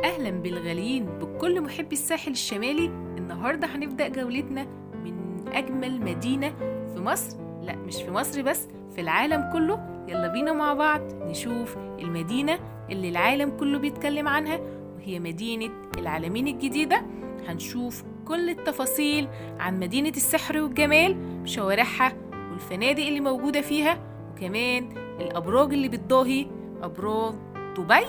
أهلا بالغاليين بكل محبي الساحل الشمالي. النهاردة هنبدأ جولتنا من أجمل مدينة في مصر، لا مش في مصر بس، في العالم كله. يلا بينا مع بعض نشوف المدينة اللي العالم كله بيتكلم عنها، وهي مدينة العلمين الجديدة. هنشوف كل التفاصيل عن مدينة السحر والجمال بشوارعها والفنادق اللي موجودة فيها، وكمان الأبراج اللي بتضاهي أبراج دبي،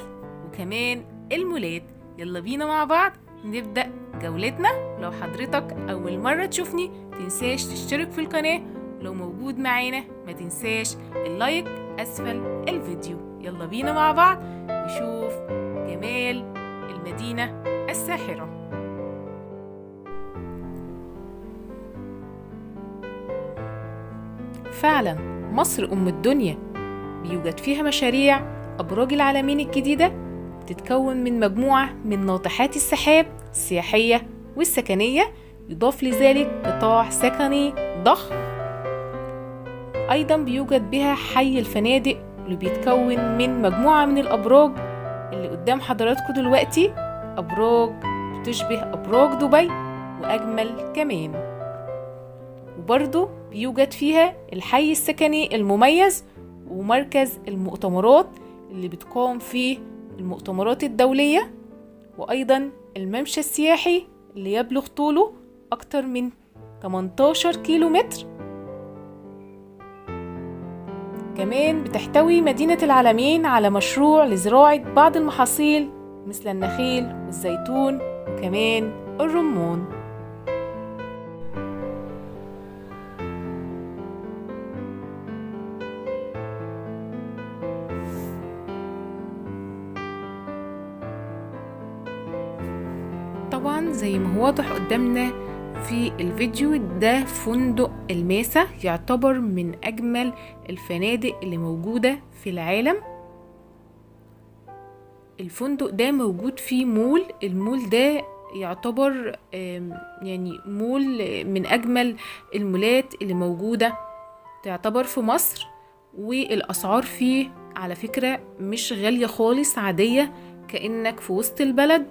وكمان المولات. يلا بينا مع بعض نبدأ جولتنا. لو حضرتك أول مرة تشوفني تنساش تشترك في القناة، لو موجود معانا ما تنساش اللايك أسفل الفيديو. يلا بينا مع بعض نشوف جمال المدينة الساحرة. فعلا مصر أم الدنيا، بيوجد فيها مشاريع أبراج العلمين الجديدة، تتكون من مجموعة من ناطحات السحاب السياحية والسكنية، يضاف لذلك قطاع سكني ضخم. أيضا بيوجد بها حي الفنادق اللي بيتكون من مجموعة من الأبراج اللي قدام حضراتكم دلوقتي، أبراج بتشبه أبراج دبي وأجمل كمان. وبرضو بيوجد فيها الحي السكني المميز ومركز المؤتمرات اللي بتقام فيه المؤتمرات الدولية، وأيضا الممشى السياحي اللي يبلغ طوله أكتر من 18 كيلومتر. كمان بتحتوي مدينة العلمين على مشروع لزراعة بعض المحاصيل مثل النخيل والزيتون وكمان الرمان. طبعا زي ما هو واضح قدامنا في الفيديو ده، فندق الماسة يعتبر من أجمل الفنادق اللي موجودة في العالم. الفندق ده موجود فيه مول، المول ده يعتبر يعني مول من أجمل المولات اللي موجودة تعتبر في مصر، والأسعار فيه على فكرة مش غالية خالص، عادية كأنك في وسط البلد.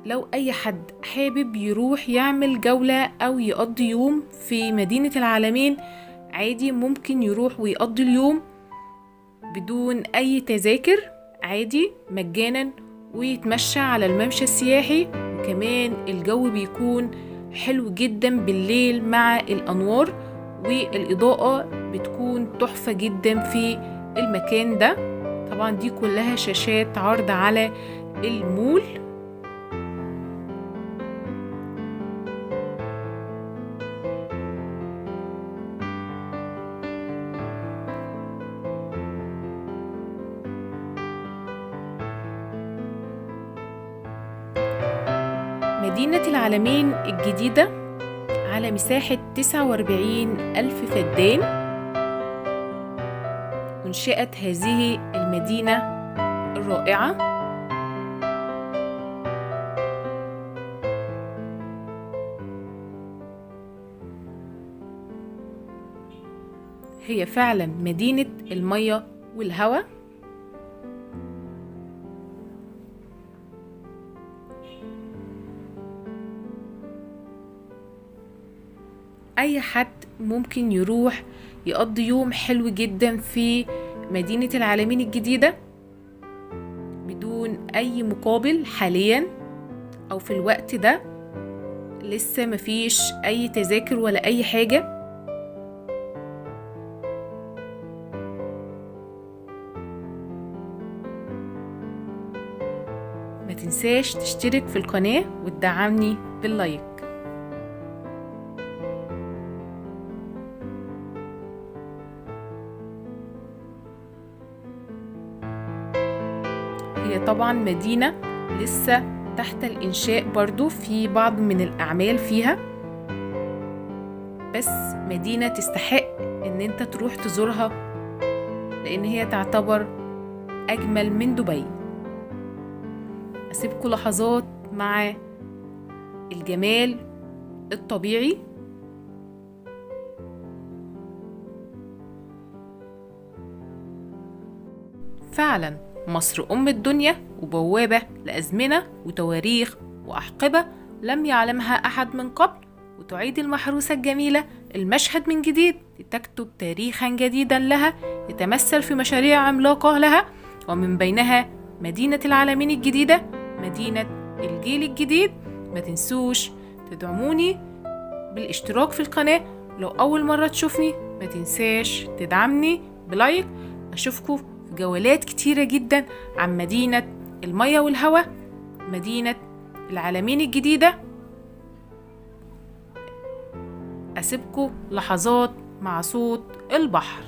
لو أي حد حابب يروح يعمل جولة أو يقضي يوم في مدينة العلمين، عادي ممكن يروح ويقضي اليوم بدون أي تذاكر، عادي مجانا، ويتمشى على الممشى السياحي. وكمان الجو بيكون حلو جدا بالليل مع الأنوار، والإضاءة بتكون تحفة جدا في المكان ده. طبعا دي كلها شاشات عرض على المول. مدينة العلمين الجديدة على مساحة 49 ألف فدان. أنشئت هذه المدينة الرائعة هي فعلا مدينة المية والهواء. أي حد ممكن يروح يقضي يوم حلو جدا في مدينة العلمين الجديدة بدون أي مقابل حاليا، أو في الوقت ده لسه مفيش أي تذاكر ولا أي حاجة. ما تنساش تشترك في القناة وتدعمني باللايك. هي طبعا مدينة لسه تحت الإنشاء، برضو في بعض من الأعمال فيها، بس مدينة تستحق إن انت تروح تزورها لأن هي تعتبر أجمل من دبي. أسيبكم لحظات مع الجمال الطبيعي. فعلا مصر أم الدنيا وبوابة لأزمنة وتواريخ وأحقبة لم يعلمها أحد من قبل، وتعيد المحروسة الجميلة المشهد من جديد لتكتب تاريخا جديدا لها يتمثل في مشاريع عملاقة لها، ومن بينها مدينة العالمين الجديدة، مدينة الجيل الجديد. ما تنسوش تدعموني بالاشتراك في القناة، لو أول مرة تشوفني ما تنساش تدعمني بلايك. أشوفكم في جولات كتيرة جدا عن مدينة المية والهواء، مدينة العالمين الجديدة. أسيبكم لحظات مع صوت البحر.